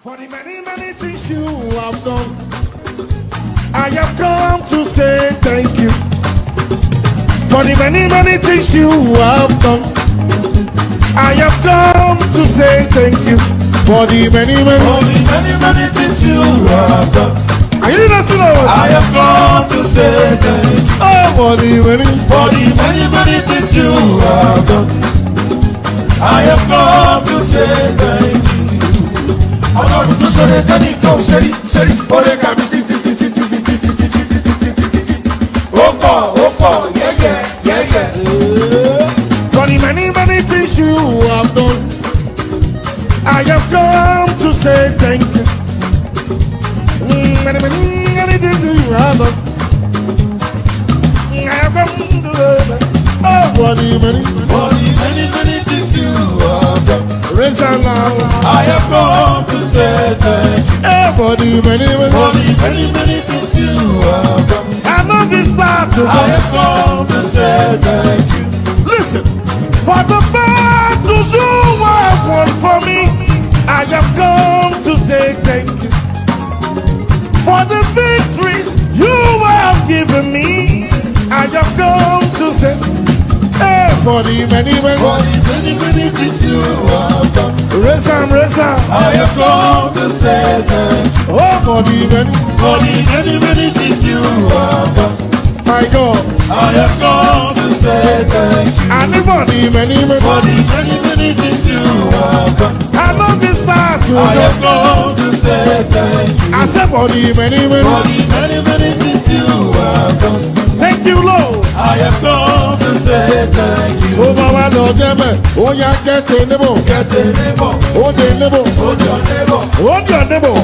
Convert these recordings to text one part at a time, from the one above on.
For the many, many things you have done, I have come to say thank you. For the many, many things you have done, I have come to say thank you. For the many, many things you have done. Are you listening? I have come to say thank you. Oh, for the many things you have done, I have come to say thank you. I'm going to say thank you. Seri, Olega, Opa, yeah. For the many things you have done, I have come to say thank you. Many things you have done, I have come to say thank you. Oh, for the many things you have done, I have come to say thank you. Oh, for the many things you have done, I love this battle. I have come to say thank you. Listen, for the battles you have won for me, I have come to say thank you. For the victories you have given me, I have come to say for the many things you have done. Raise up. I have come to say thank you. Oh, for the many things you have done. My God, I have come to say thank you. And for the many things you have done. I love this battle. I have come to say thank you. I said for the many things you have done. Thank you, Lord. I have come to say thank you. So, Mama, Lord, oh, yeah, get a neighbor. Oh, the neighbor. Hold your neighbor.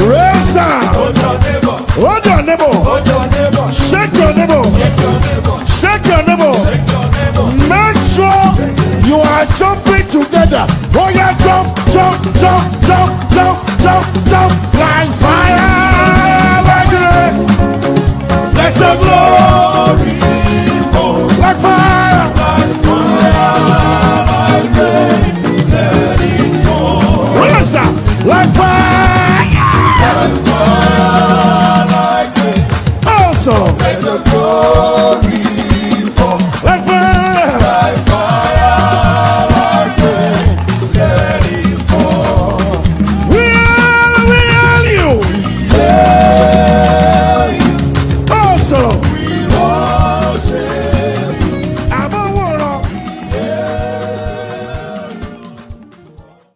Raise up. Hold your neighbor. Shake your neighbor. Shake your neighbor. Make sure you are jumping together. Oh, yeah, jump. Like fire, like rain. Let your glory fall. Like fire, like rain. Let it fall. Like fire.